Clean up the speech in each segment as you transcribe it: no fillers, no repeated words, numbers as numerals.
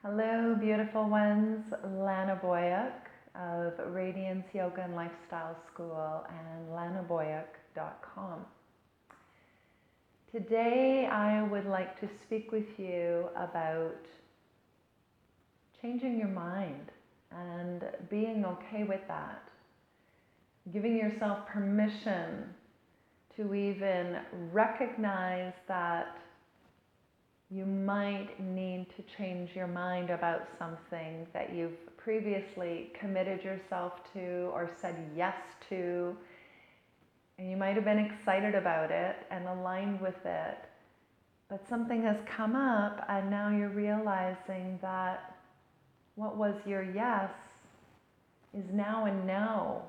Hello, beautiful ones. Lana Boyack of Radiance Yoga and Lifestyle School and lanaboyack.com. Today, I would like to speak with you about changing your mind and being okay with that. Giving yourself permission to even recognize that you might need to change your mind about something that you've previously committed yourself to or said yes to. And you might have been excited about it and aligned with it, but something has come up and now you're realizing that what was your yes is now a no.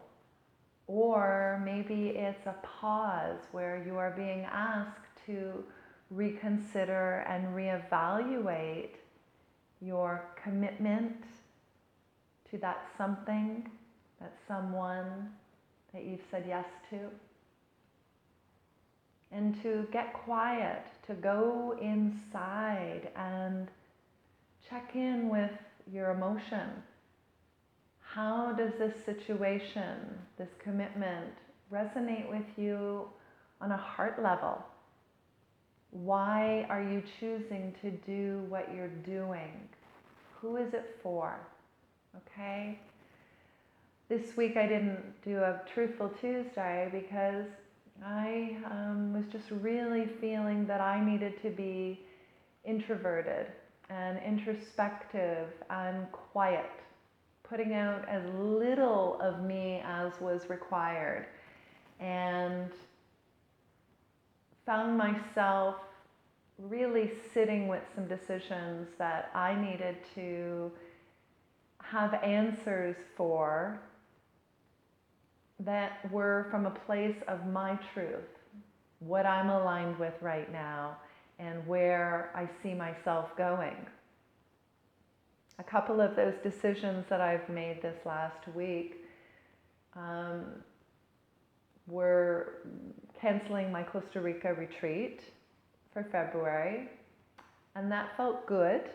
Or maybe it's a pause where you are being asked to reconsider and reevaluate your commitment to that something, that someone that you've said yes to. And to get quiet, to go inside and check in with your emotion. How does this situation, this commitment, resonate with you on a heart level? Why are you choosing to do what you're doing? Who is it for? Okay? This week I didn't do a Truthful Tuesday because I was just really feeling that I needed to be introverted and introspective and quiet, putting out as little of me as was required, and found myself really sitting with some decisions that I needed to have answers for that were from a place of my truth, what I'm aligned with right now, and where I see myself going. A couple of those decisions that I've made this last week were canceling my Costa Rica retreat for February, and that felt good.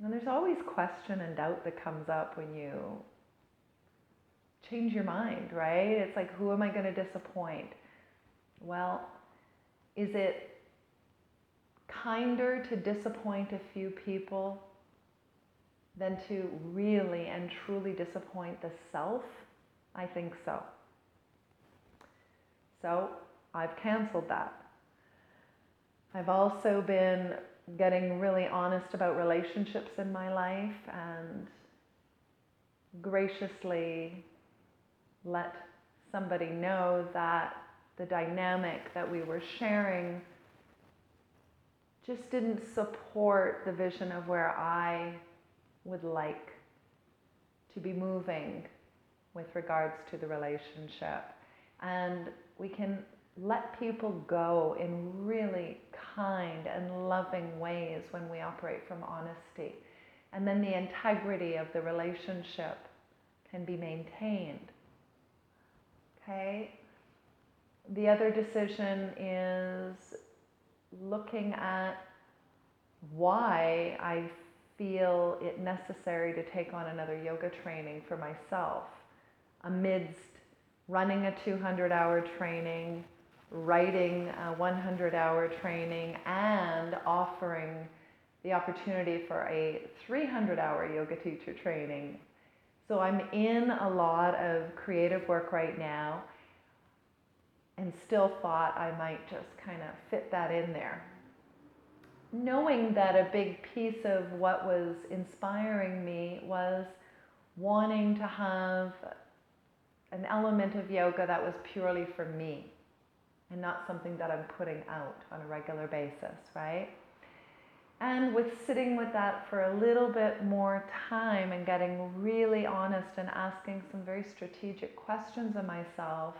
And there's always question and doubt that comes up when you change your mind, right? It's like, who am I going to disappoint? Well, is it kinder to disappoint a few people than to really and truly disappoint the self? I think so. So I've canceled that. I've also been getting really honest about relationships in my life and graciously let somebody know that the dynamic that we were sharing just didn't support the vision of where I would like to be moving with regards to the relationship. And we can let people go in really kind and loving ways when we operate from honesty. And then the integrity of the relationship can be maintained. Okay? The other decision is looking at why I feel it necessary to take on another yoga training for myself amidst running a 200-hour training, writing a 100-hour training, and offering the opportunity for a 300-hour yoga teacher training. So I'm in a lot of creative work right now and still thought I might just kind of fit that in there. Knowing that a big piece of what was inspiring me was wanting to have an element of yoga that was purely for me and not something that I'm putting out on a regular basis, right? And with sitting with that for a little bit more time and getting really honest and asking some very strategic questions of myself,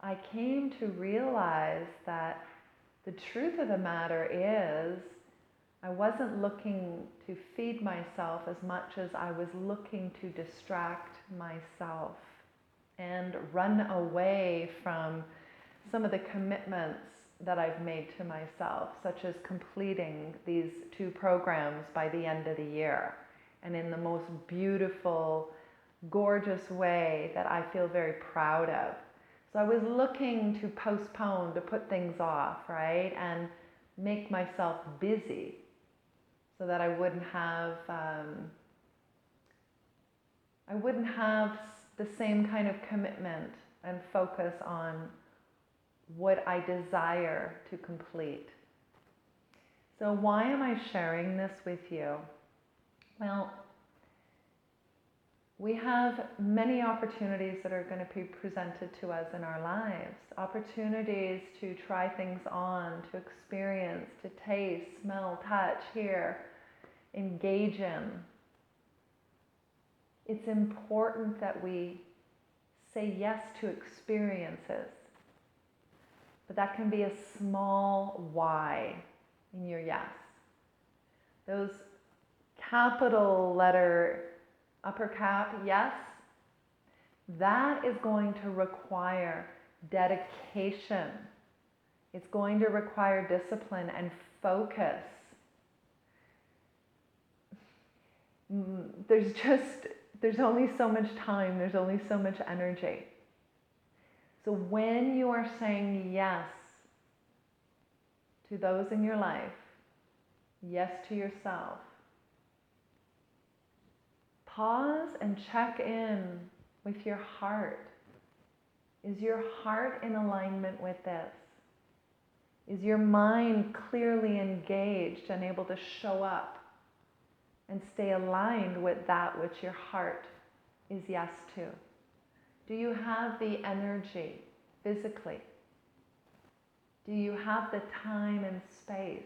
I came to realize that the truth of the matter is I wasn't looking to feed myself as much as I was looking to distract myself and run away from some of the commitments that I've made to myself, such as completing these 2 programs by the end of the year, and in the most beautiful, gorgeous way that I feel very proud of. So I was looking to postpone, to put things off, right? And make myself busy so that I wouldn't have the same kind of commitment and focus on what I desire to complete. So why am I sharing this with you? Well, we have many opportunities that are going to be presented to us in our lives. Opportunities to try things on, to experience, to taste, smell, touch, hear, engage in. It's important that we say yes to experiences. But that can be a small Y in your yes. Those capital letter, upper cap, yes, that is going to require dedication. It's going to require discipline and focus. There's only so much time, there's only so much energy. So when you are saying yes to those in your life, yes to yourself, pause and check in with your heart. Is your heart in alignment with this? Is your mind clearly engaged and able to show up and stay aligned with that which your heart is yes to? Do you have the energy physically? Do you have the time and space?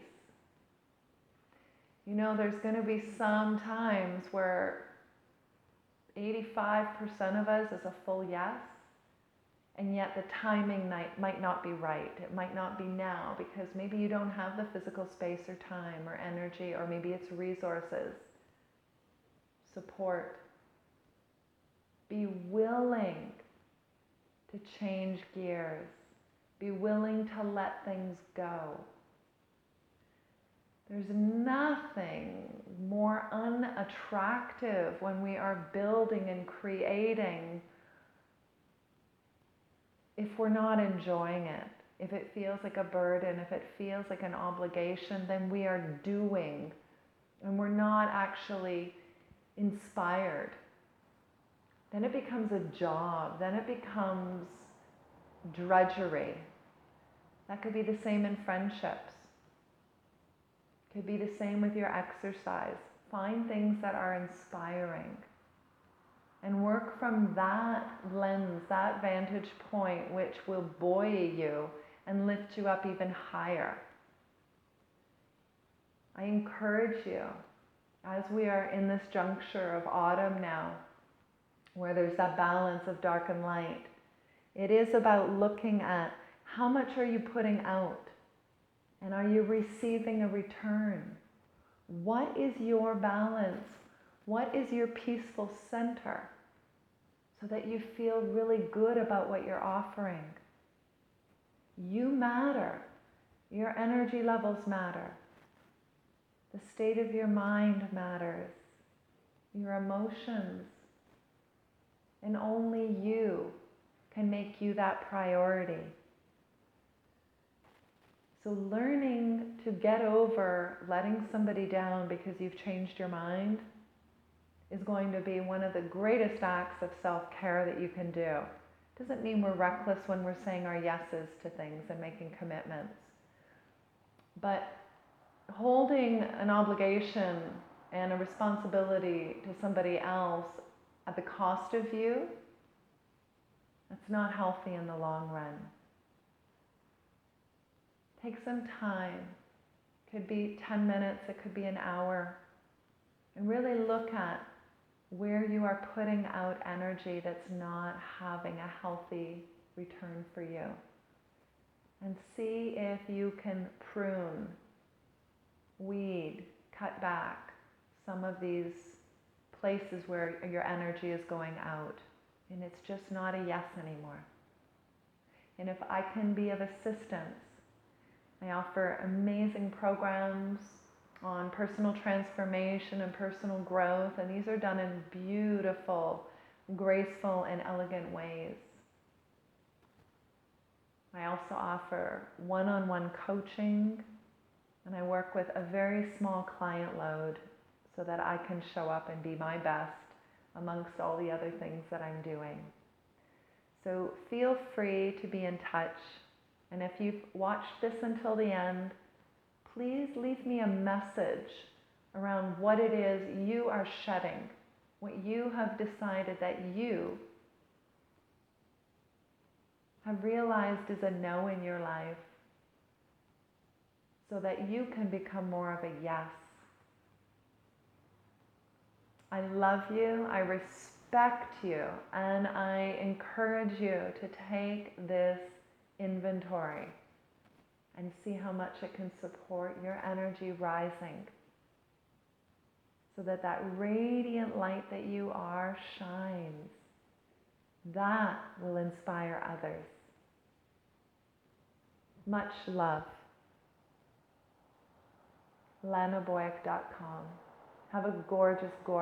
You know, there's going to be some times where 85% of us is a full yes, and yet the timing might not be right. It might not be now because maybe you don't have the physical space or time or energy, or maybe it's resources, support. Be willing to change gears. Be willing to let things go. There's nothing more unattractive when we are building and creating if we're not enjoying it. If it feels like a burden, if it feels like an obligation, then we are doing and we're not actually inspired. Then it becomes a job. Then it becomes drudgery. That could be the same in friendships. Could be the same with your exercise. Find things that are inspiring and work from that lens, that vantage point, which will buoy you and lift you up even higher. I encourage you, as we are in this juncture of autumn now, where there's that balance of dark and light, it is about looking at how much are you putting out, and are you receiving a return? What is your balance? What is your peaceful center? So that you feel really good about what you're offering. You matter. Your energy levels matter. The state of your mind matters. Your emotions. And only you can make you that priority. So learning to get over letting somebody down because you've changed your mind is going to be one of the greatest acts of self-care that you can do. Doesn't mean we're reckless when we're saying our yeses to things and making commitments. But holding an obligation and a responsibility to somebody else at the cost of you, that's not healthy in the long run. Take some time. It could be 10 minutes, it could be an hour. And really look at where you are putting out energy that's not having a healthy return for you. And see if you can prune, weed, cut back some of these places where your energy is going out. And it's just not a yes anymore. And if I can be of assistance I offer amazing programs on personal transformation and personal growth, and these are done in beautiful, graceful, and elegant ways. I also offer one-on-one coaching, and I work with a very small client load so that I can show up and be my best amongst all the other things that I'm doing. So feel free to be in touch. And if you've watched this until the end, please leave me a message around what it is you are shedding, what you have decided that you have realized is a no in your life, so that you can become more of a yes. I love you, I respect you, and I encourage you to take this inventory and see how much it can support your energy rising, so that that radiant light that you are shines. That will inspire others. Much love. lanaboyak.com. Have a gorgeous, gorgeous